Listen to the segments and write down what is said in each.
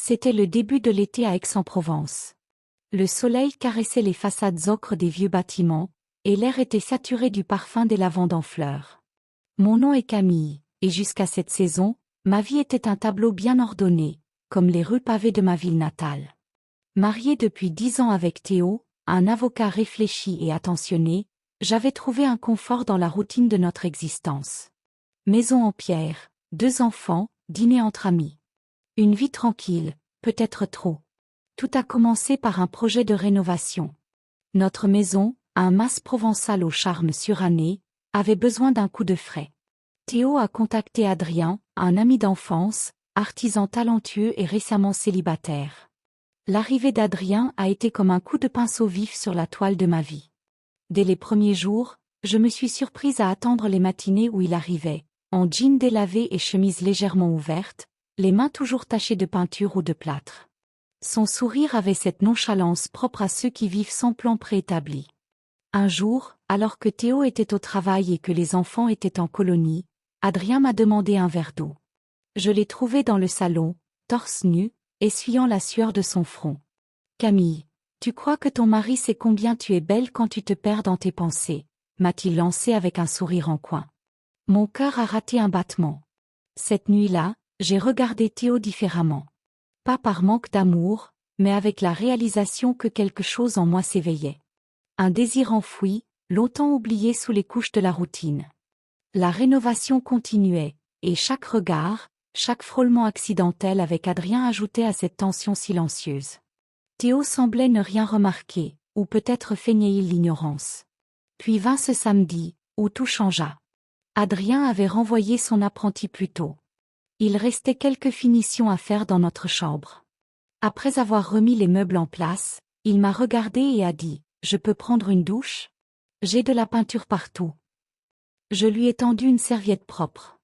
C'était le début de l'été à Aix-en-Provence. Le soleil caressait les façades ocre des vieux bâtiments, et l'air était saturé du parfum des lavandes en fleurs. Mon nom est Camille, et jusqu'à cette saison, ma vie était un tableau bien ordonné, comme les rues pavées de ma ville natale. Mariée depuis 10 ans avec Théo, un avocat réfléchi et attentionné, j'avais trouvé un confort dans la routine de notre existence. Maison en pierre, 2 enfants, dîner entre amis. Une vie tranquille, peut-être trop. Tout a commencé par un projet de rénovation. Notre maison, un mas provençal au charme suranné, avait besoin d'un coup de frais. Théo a contacté Adrien, un ami d'enfance, artisan talentueux et récemment célibataire. L'arrivée d'Adrien a été comme un coup de pinceau vif sur la toile de ma vie. Dès les premiers jours, je me suis surprise à attendre les matinées où il arrivait, en jean délavé et chemise légèrement ouverte, les mains toujours tachées de peinture ou de plâtre. Son sourire avait cette nonchalance propre à ceux qui vivent sans plan préétabli. Un jour, alors que Théo était au travail et que les enfants étaient en colonie, Adrien m'a demandé un verre d'eau. Je l'ai trouvé dans le salon, torse nu, essuyant la sueur de son front. « Camille, tu crois que ton mari sait combien tu es belle quand tu te perds dans tes pensées ?» m'a-t-il lancé avec un sourire en coin. Mon cœur a raté un battement. Cette nuit-là, j'ai regardé Théo différemment. Pas par manque d'amour, mais avec la réalisation que quelque chose en moi s'éveillait. Un désir enfoui, longtemps oublié sous les couches de la routine. La rénovation continuait, et chaque regard, chaque frôlement accidentel avec Adrien ajoutait à cette tension silencieuse. Théo semblait ne rien remarquer, ou peut-être feignait-il l'ignorance. Puis vint ce samedi, où tout changea. Adrien avait renvoyé son apprenti plus tôt. Il restait quelques finitions à faire dans notre chambre. Après avoir remis les meubles en place, il m'a regardé et a dit « Je peux prendre une douche ? J'ai de la peinture partout. » Je lui ai tendu une serviette propre.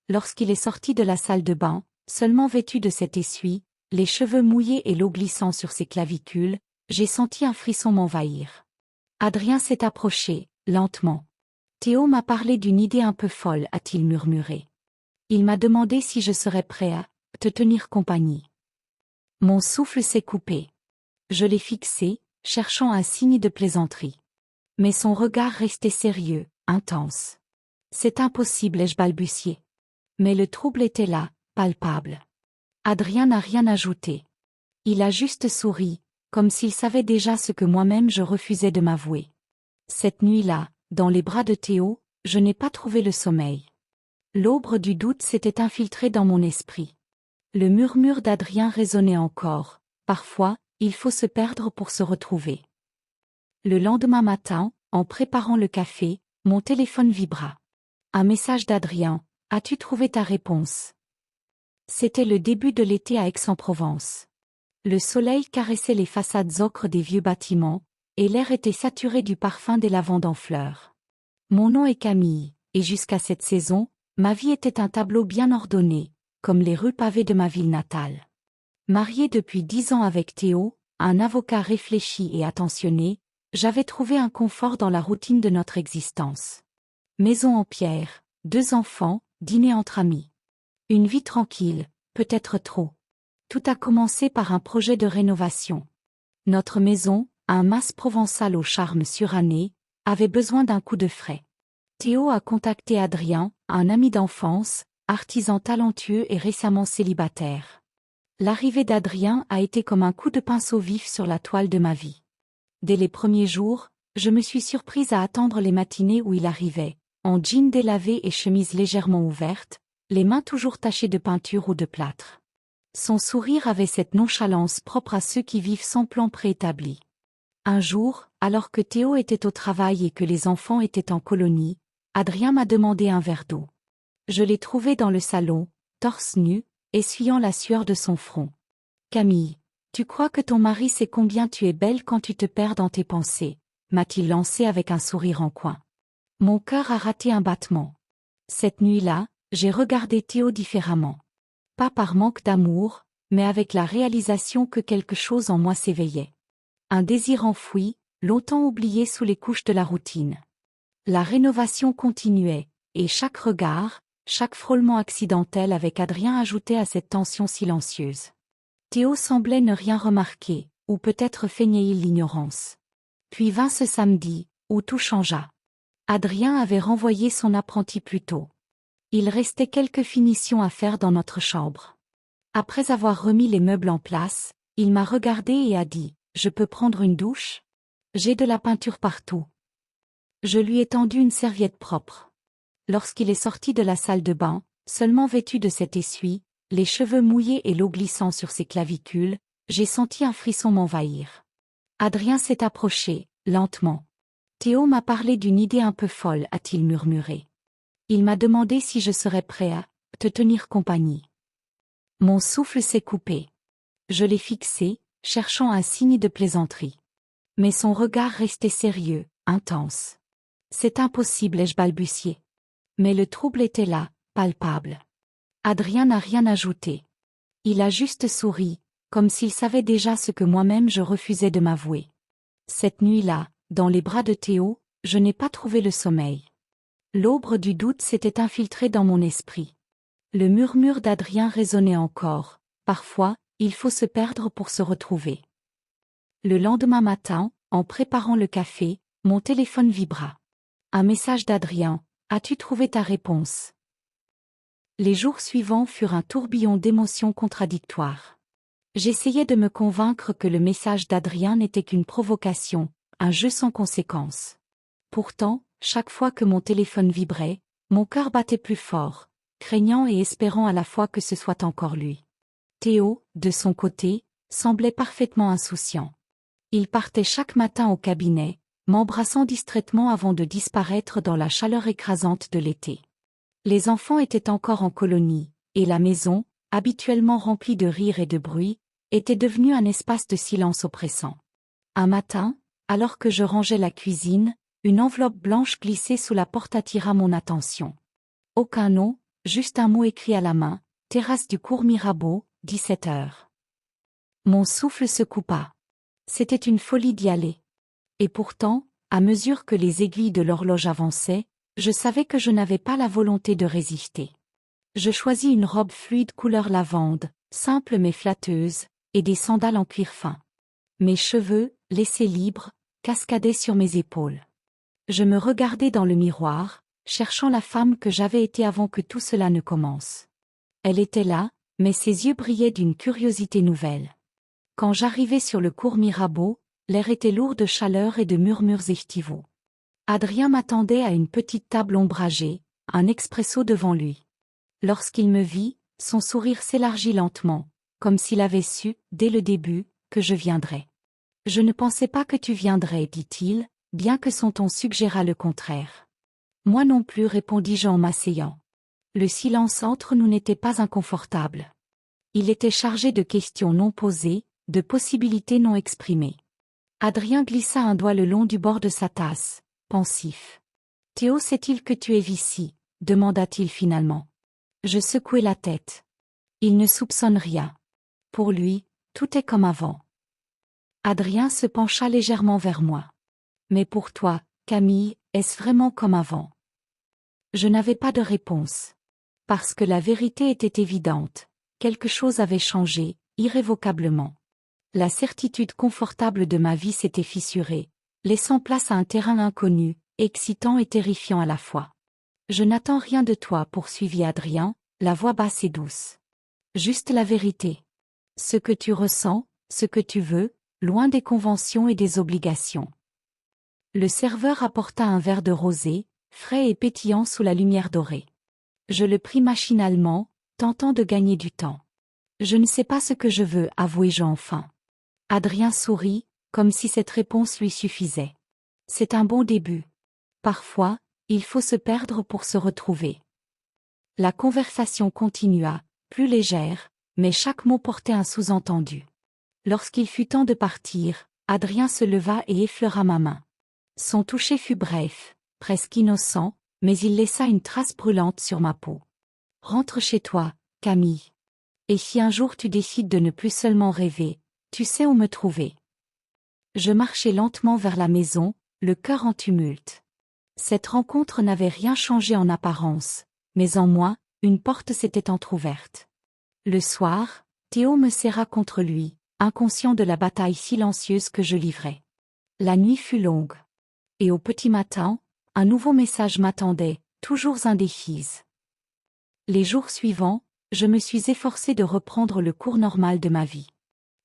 Lorsqu'il est sorti de la salle de bain, seulement vêtu de cet essuie, les cheveux mouillés et l'eau glissant sur ses clavicules, j'ai senti un frisson m'envahir. Adrien s'est approché, lentement. « Théo m'a parlé d'une idée un peu folle, a-t-il murmuré. Il m'a demandé si je serais prêt à te tenir compagnie. » Mon souffle s'est coupé. Je l'ai fixé, cherchant un signe de plaisanterie. Mais son regard restait sérieux, intense. « C'est impossible, ai-je balbutié. » Mais le trouble était là, palpable. Adrien n'a rien ajouté. Il a juste souri, comme s'il savait déjà ce que moi-même je refusais de m'avouer. Cette nuit-là, dans les bras de Théo, je n'ai pas trouvé le sommeil. L'aubre du doute s'était infiltrée dans mon esprit. Le murmure d'Adrien résonnait encore. Parfois, il faut se perdre pour se retrouver. Le lendemain matin, en préparant le café, mon téléphone vibra. Un message d'Adrien. « As-tu trouvé ta réponse ?» C'était le début de l'été à Aix-en-Provence. Le soleil caressait les façades ocre des vieux bâtiments, et l'air était saturé du parfum des lavandes en fleurs. Mon nom est Camille, et jusqu'à cette saison, ma vie était un tableau bien ordonné, comme les rues pavées de ma ville natale. Mariée depuis 10 ans avec Théo, un avocat réfléchi et attentionné, j'avais trouvé un confort dans la routine de notre existence. Maison en pierre, 2 enfants, dîner entre amis. Une vie tranquille, peut-être trop. Tout a commencé par un projet de rénovation. Notre maison, un mas provençal au charme suranné, avait besoin d'un coup de frais. Théo a contacté Adrien, un ami d'enfance, artisan talentueux et récemment célibataire. L'arrivée d'Adrien a été comme un coup de pinceau vif sur la toile de ma vie. Dès les premiers jours, je me suis surprise à attendre les matinées où il arrivait, en jean délavé et chemise légèrement ouverte, les mains toujours tachées de peinture ou de plâtre. Son sourire avait cette nonchalance propre à ceux qui vivent sans plan préétabli. Un jour, alors que Théo était au travail et que les enfants étaient en colonie, Adrien m'a demandé un verre d'eau. Je l'ai trouvé dans le salon, torse nu, essuyant la sueur de son front. « Camille, tu crois que ton mari sait combien tu es belle quand tu te perds dans tes pensées ?» m'a-t-il lancé avec un sourire en coin. Mon cœur a raté un battement. Cette nuit-là, j'ai regardé Théo différemment. Pas par manque d'amour, mais avec la réalisation que quelque chose en moi s'éveillait. Un désir enfoui, longtemps oublié sous les couches de la routine. La rénovation continuait, et chaque regard, chaque frôlement accidentel avec Adrien ajoutait à cette tension silencieuse. Théo semblait ne rien remarquer, ou peut-être feignait-il l'ignorance. Puis vint ce samedi, où tout changea. Adrien avait renvoyé son apprenti plus tôt. Il restait quelques finitions à faire dans notre chambre. Après avoir remis les meubles en place, il m'a regardé et a dit « Je peux prendre une douche ? J'ai de la peinture partout. » Je lui ai tendu une serviette propre. Lorsqu'il est sorti de la salle de bain, seulement vêtu de cet essuie, les cheveux mouillés et l'eau glissant sur ses clavicules, j'ai senti un frisson m'envahir. Adrien s'est approché, lentement. Théo m'a parlé d'une idée un peu folle, a-t-il murmuré. Il m'a demandé si je serais prêt à te tenir compagnie. Mon souffle s'est coupé. Je l'ai fixé, cherchant un signe de plaisanterie. Mais son regard restait sérieux, intense. C'est impossible, ai-je balbutié. Mais le trouble était là, palpable. Adrien n'a rien ajouté. Il a juste souri, comme s'il savait déjà ce que moi-même je refusais de m'avouer. Cette nuit-là, dans les bras de Théo, je n'ai pas trouvé le sommeil. L'aubre du doute s'était infiltrée dans mon esprit. Le murmure d'Adrien résonnait encore. Parfois, il faut se perdre pour se retrouver. Le lendemain matin, en préparant le café, mon téléphone vibra. Un message d'Adrien. As-tu trouvé ta réponse? Les jours suivants furent un tourbillon d'émotions contradictoires. J'essayais de me convaincre que le message d'Adrien n'était qu'une provocation, un jeu sans conséquence. Pourtant, chaque fois que mon téléphone vibrait, mon cœur battait plus fort, craignant et espérant à la fois que ce soit encore lui. Théo, de son côté, semblait parfaitement insouciant. Il partait chaque matin au cabinet, m'embrassant distraitement avant de disparaître dans la chaleur écrasante de l'été. Les enfants étaient encore en colonie, et la maison, habituellement remplie de rires et de bruit, était devenue un espace de silence oppressant. Un matin, alors que je rangeais la cuisine, une enveloppe blanche glissée sous la porte attira mon attention. Aucun nom, juste un mot écrit à la main, terrasse du cours Mirabeau, 17 heures. Mon souffle se coupa. C'était une folie d'y aller. Et pourtant, à mesure que les aiguilles de l'horloge avançaient, je savais que je n'avais pas la volonté de résister. Je choisis une robe fluide couleur lavande, simple mais flatteuse, et des sandales en cuir fin. Mes cheveux, laissés libres, cascadaient sur mes épaules. Je me regardais dans le miroir, cherchant la femme que j'avais été avant que tout cela ne commence. Elle était là, mais ses yeux brillaient d'une curiosité nouvelle. Quand j'arrivai sur le cours Mirabeau, l'air était lourd de chaleur et de murmures estivaux. Adrien m'attendait à une petite table ombragée, un expresso devant lui. Lorsqu'il me vit, son sourire s'élargit lentement, comme s'il avait su, dès le début, que je viendrais. « Je ne pensais pas que tu viendrais, dit-il, bien que son ton suggérât le contraire. »« Moi non plus, répondis-je en m'asseyant. Le silence entre nous n'était pas inconfortable. Il était chargé de questions non posées, de possibilités non exprimées. Adrien glissa un doigt le long du bord de sa tasse, pensif. « Théo sait-il que tu es ici ?» demanda-t-il finalement. Je secouai la tête. Il ne soupçonne rien. Pour lui, tout est comme avant. Adrien se pencha légèrement vers moi. Mais pour toi, Camille, est-ce vraiment comme avant? Je n'avais pas de réponse. Parce que la vérité était évidente. Quelque chose avait changé, irrévocablement. La certitude confortable de ma vie s'était fissurée, laissant place à un terrain inconnu, excitant et terrifiant à la fois. Je n'attends rien de toi, poursuivit Adrien, la voix basse et douce. Juste la vérité. Ce que tu ressens, ce que tu veux, loin des conventions et des obligations. Le serveur apporta un verre de rosé, frais et pétillant sous la lumière dorée. Je le pris machinalement, tentant de gagner du temps. Je ne sais pas ce que je veux, avouai-je enfin. Adrien sourit, comme si cette réponse lui suffisait. C'est un bon début. Parfois, il faut se perdre pour se retrouver. La conversation continua, plus légère, mais chaque mot portait un sous-entendu. Lorsqu'il fut temps de partir, Adrien se leva et effleura ma main. Son toucher fut bref, presque innocent, mais il laissa une trace brûlante sur ma peau. Rentre chez toi, Camille. Et si un jour tu décides de ne plus seulement rêver, tu sais où me trouver. Je marchai lentement vers la maison, le cœur en tumulte. Cette rencontre n'avait rien changé en apparence, mais en moi, une porte s'était entr'ouverte. Le soir, Théo me serra contre lui, inconscient de la bataille silencieuse que je livrais. La nuit fut longue. Et au petit matin, un nouveau message m'attendait, toujours indécise. Les jours suivants, je me suis efforcée de reprendre le cours normal de ma vie.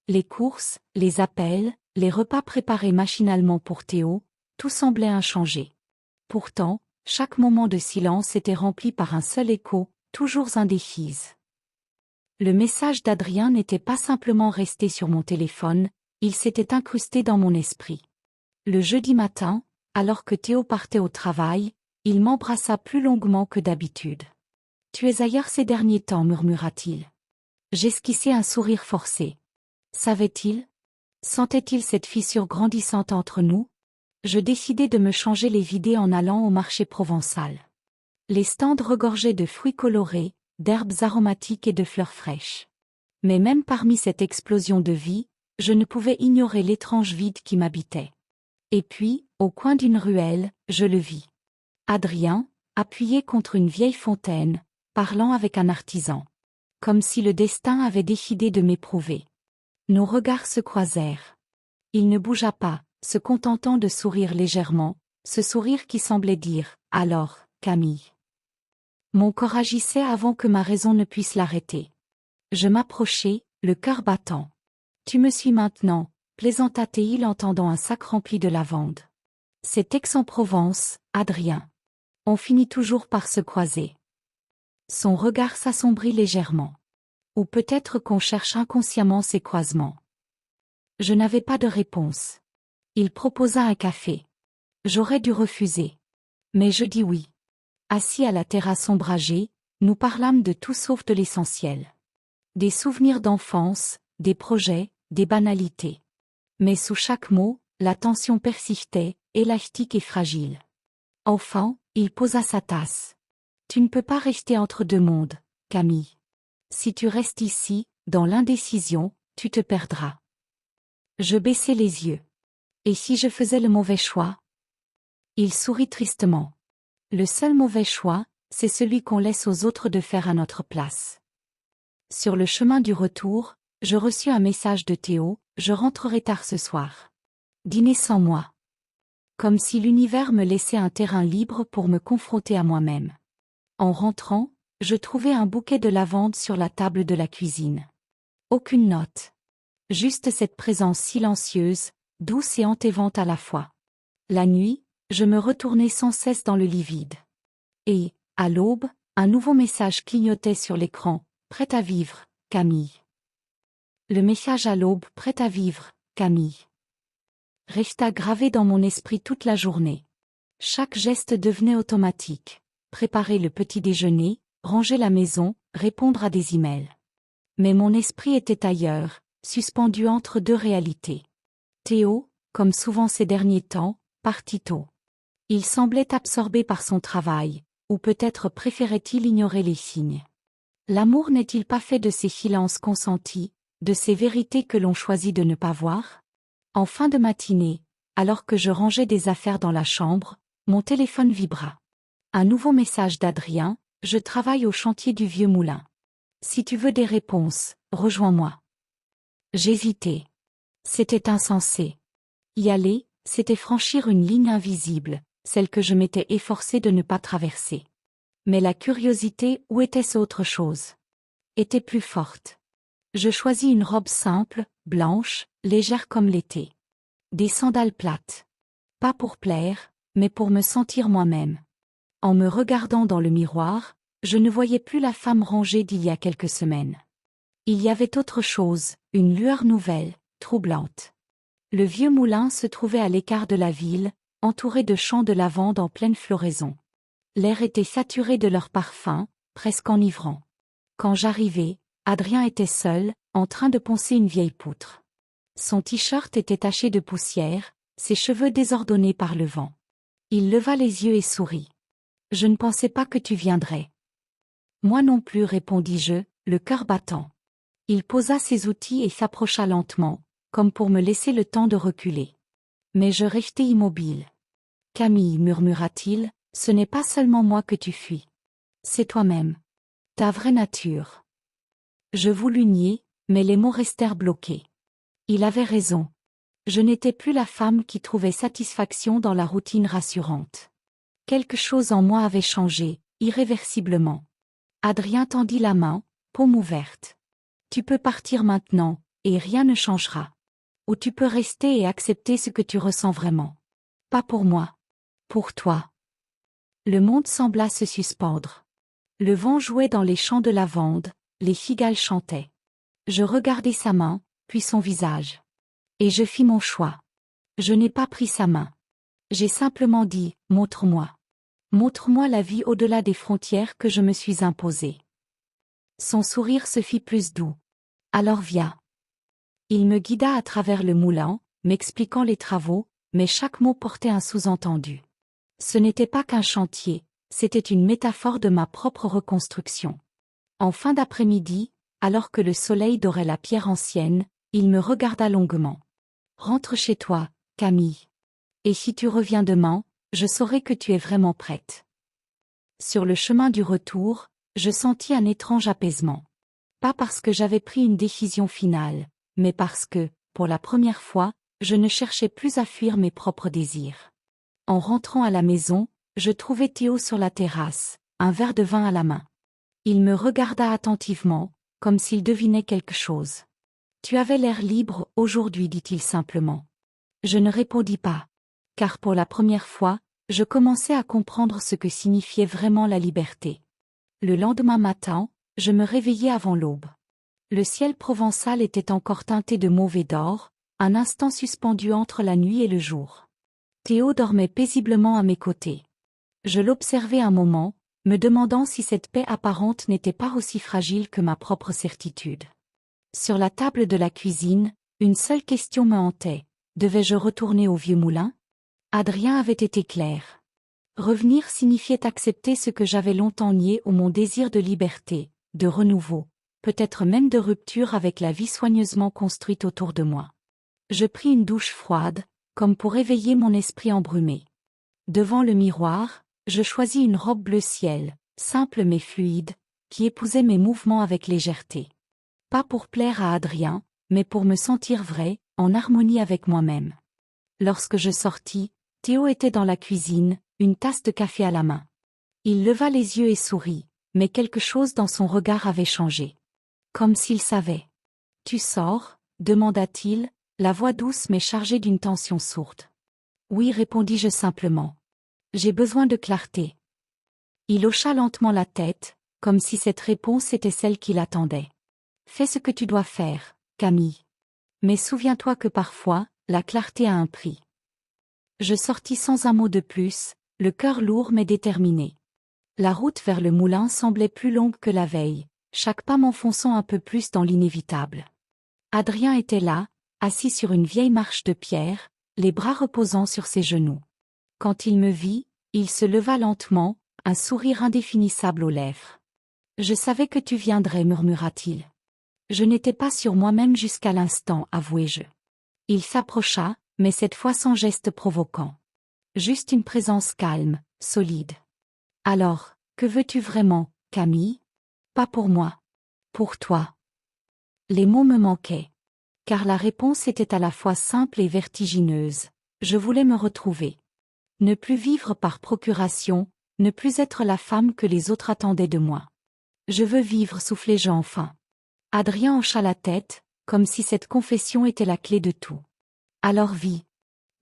Les courses, les appels, les repas préparés machinalement pour Théo, tout semblait inchangé. Pourtant, chaque moment de silence était rempli par un seul écho, toujours indécise. Le message d'Adrien n'était pas simplement resté sur mon téléphone, il s'était incrusté dans mon esprit. Le jeudi matin, alors que Théo partait au travail, il m'embrassa plus longuement que d'habitude. « Tu es ailleurs ces derniers temps, murmura-t-il. J'esquissai un sourire forcé. Savait-il? Sentait-il cette fissure grandissante entre nous? Je décidai de me changer les idées en allant au marché provençal. Les stands regorgeaient de fruits colorés, d'herbes aromatiques et de fleurs fraîches. Mais même parmi cette explosion de vie, je ne pouvais ignorer l'étrange vide qui m'habitait. Et puis, au coin d'une ruelle, je le vis. Adrien, appuyé contre une vieille fontaine, parlant avec un artisan. Comme si le destin avait décidé de m'éprouver. Nos regards se croisèrent. Il ne bougea pas, se contentant de sourire légèrement, ce sourire qui semblait dire « Alors, Camille ». Mon corps agissait avant que ma raison ne puisse l'arrêter. Je m'approchai, le cœur battant. « Tu me suis maintenant », plaisanta-t-il en tendant un sac rempli de lavande. C'est Aix-en-Provence, Adrien. On finit toujours par se croiser. Son regard s'assombrit légèrement. Ou peut-être qu'on cherche inconsciemment ces croisements. Je n'avais pas de réponse. Il proposa un café. J'aurais dû refuser. Mais je dis oui. Assis à la terrasse ombragée, nous parlâmes de tout sauf de l'essentiel. Des souvenirs d'enfance, des projets, des banalités. Mais sous chaque mot, la tension persistait, élastique et fragile. Enfin, il posa sa tasse. Tu ne peux pas rester entre deux mondes, Camille. Si tu restes ici, dans l'indécision, tu te perdras. Je baissai les yeux. Et si je faisais le mauvais choix? Il sourit tristement. Le seul mauvais choix, c'est celui qu'on laisse aux autres de faire à notre place. Sur le chemin du retour, je reçus un message de Théo, je rentrerai tard ce soir. Dîner sans moi. Comme si l'univers me laissait un terrain libre pour me confronter à moi-même. En rentrant, je trouvai un bouquet de lavande sur la table de la cuisine. Aucune note. Juste cette présence silencieuse, douce et entévante à la fois. La nuit, je me retournai sans cesse dans le lit vide. Et, à l'aube, un nouveau message clignotait sur l'écran, « Prête à vivre, Camille ». Le message à l'aube, « Prête à vivre, Camille ». Resta gravé dans mon esprit toute la journée. Chaque geste devenait automatique. Préparer le petit déjeuner, ranger la maison, répondre à des emails. Mais mon esprit était ailleurs, suspendu entre deux réalités. Théo, comme souvent ces derniers temps, partit tôt. Il semblait absorbé par son travail, ou peut-être préférait-il ignorer les signes. L'amour n'est-il pas fait de ces silences consentis, de ces vérités que l'on choisit de ne pas voir? En fin de matinée, alors que je rangeais des affaires dans la chambre, mon téléphone vibra. Un nouveau message d'Adrien, « Je travaille au chantier du vieux moulin. Si tu veux des réponses, rejoins-moi. » J'hésitais. C'était insensé. Y aller, c'était franchir une ligne invisible, celle que je m'étais efforcé de ne pas traverser. Mais la curiosité, ou était-ce autre chose? Était plus forte. Je choisis une robe simple, blanche, légère comme l'été. Des sandales plates. Pas pour plaire, mais pour me sentir moi-même. En me regardant dans le miroir, je ne voyais plus la femme rangée d'il y a quelques semaines. Il y avait autre chose, une lueur nouvelle, troublante. Le vieux moulin se trouvait à l'écart de la ville, entouré de champs de lavande en pleine floraison. L'air était saturé de leur parfum, presque enivrant. Quand j'arrivai, Adrien était seul, en train de poncer une vieille poutre. Son t-shirt était taché de poussière, ses cheveux désordonnés par le vent. Il leva les yeux et sourit. « Je ne pensais pas que tu viendrais. »« Moi non plus, répondis-je, le cœur battant. » Il posa ses outils et s'approcha lentement, comme pour me laisser le temps de reculer. Mais je restai immobile. « Camille, murmura-t-il, ce n'est pas seulement moi que tu fuis. C'est toi-même. Ta vraie nature. » Je voulus nier, Mais les mots restèrent bloqués. Il avait raison. Je n'étais plus la femme qui trouvait satisfaction dans la routine rassurante. Quelque chose en moi avait changé, irréversiblement. Adrien tendit la main, paume ouverte. Tu peux partir maintenant, et rien ne changera. Ou tu peux rester et accepter ce que tu ressens vraiment. Pas pour moi. Pour toi. Le monde sembla se suspendre. Le vent jouait dans les champs de lavande, les cigales chantaient. Je regardai sa main, puis son visage. Et je fis mon choix. Je n'ai pas pris sa main. J'ai simplement dit, montre-moi. Montre-moi la vie au-delà des frontières que je me suis imposée. Son sourire se fit plus doux. Alors viens. Il me guida à travers le moulin, m'expliquant les travaux, mais chaque mot portait un sous-entendu. Ce n'était pas qu'un chantier, c'était une métaphore de ma propre reconstruction. En fin d'après-midi, alors que le soleil dorait la pierre ancienne, il me regarda longuement. Rentre chez toi, Camille. Et si tu reviens demain, je saurai que tu es vraiment prête. Sur le chemin du retour, je sentis un étrange apaisement. Pas parce que j'avais pris une décision finale, mais parce que, pour la première fois, je ne cherchais plus à fuir mes propres désirs. En rentrant à la maison, je trouvai Théo sur la terrasse, un verre de vin à la main. Il me regarda attentivement, comme s'il devinait quelque chose. « Tu avais l'air libre aujourd'hui, dit-il simplement. » Je ne répondis pas. Car pour la première fois, je commençais à comprendre ce que signifiait vraiment la liberté. Le lendemain matin, je me réveillai avant l'aube. Le ciel provençal était encore teinté de mauve et d'or, un instant suspendu entre la nuit et le jour. Théo dormait paisiblement à mes côtés. Je l'observai un moment, me demandant si cette paix apparente n'était pas aussi fragile que ma propre certitude. Sur la table de la cuisine, une seule question me hantait. Devais-je retourner au vieux moulin? Adrien avait été clair. Revenir signifiait accepter ce que j'avais longtemps nié ou mon désir de liberté, de renouveau, peut-être même de rupture avec la vie soigneusement construite autour de moi. Je pris une douche froide, comme pour éveiller mon esprit embrumé. Devant le miroir, je choisis une robe bleu ciel, simple mais fluide, qui épousait mes mouvements avec légèreté. Pas pour plaire à Adrien, mais pour me sentir vraie, en harmonie avec moi-même. Lorsque je sortis, Théo était dans la cuisine, une tasse de café à la main. Il leva les yeux et sourit, mais quelque chose dans son regard avait changé. Comme s'il savait. « Tu sors ?» demanda-t-il, la voix douce mais chargée d'une tension sourde. « Oui, répondis-je simplement. J'ai besoin de clarté. » Il hocha lentement la tête, comme si cette réponse était celle qu'il attendait. « Fais ce que tu dois faire, Camille. Mais souviens-toi que parfois, la clarté a un prix. » Je sortis sans un mot de plus, le cœur lourd mais déterminé. La route vers le moulin semblait plus longue que la veille, chaque pas m'enfonçant un peu plus dans l'inévitable. Adrien était là, assis sur une vieille marche de pierre, les bras reposant sur ses genoux. Quand il me vit, il se leva lentement, un sourire indéfinissable aux lèvres. « Je savais que tu viendrais, murmura-t-il. Je n'étais pas sur moi-même jusqu'à l'instant, avouai-je. » Il s'approcha, mais cette fois sans geste provoquant. Juste une présence calme, solide. « Alors, que veux-tu vraiment, Camille ? Pas pour moi. Pour toi. » Les mots me manquaient. Car la réponse était à la fois simple et vertigineuse. Je voulais me retrouver. Ne plus vivre par procuration, ne plus être la femme que les autres attendaient de moi. Je veux vivre, soufflai-je enfin. Adrien hocha la tête, comme si cette confession était la clé de tout. Alors vis.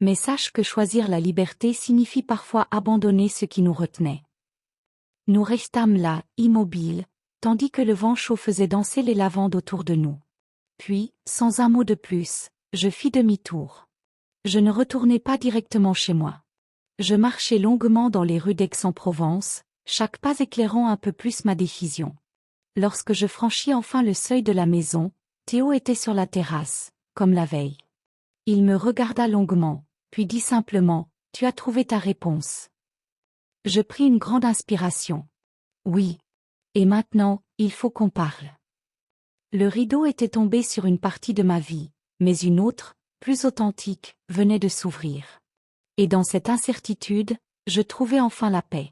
Mais sache que choisir la liberté signifie parfois abandonner ce qui nous retenait. Nous restâmes là, immobiles, tandis que le vent chaud faisait danser les lavandes autour de nous. Puis, sans un mot de plus, je fis demi-tour. Je ne retournai pas directement chez moi. Je marchai longuement dans les rues d'Aix-en-Provence, chaque pas éclairant un peu plus ma décision. Lorsque je franchis enfin le seuil de la maison, Théo était sur la terrasse, comme la veille. Il me regarda longuement, puis dit simplement, « Tu as trouvé ta réponse. » Je pris une grande inspiration. Oui. Et maintenant, il faut qu'on parle. Le rideau était tombé sur une partie de ma vie, mais une autre, plus authentique, venait de s'ouvrir. Et dans cette incertitude, je trouvais enfin la paix.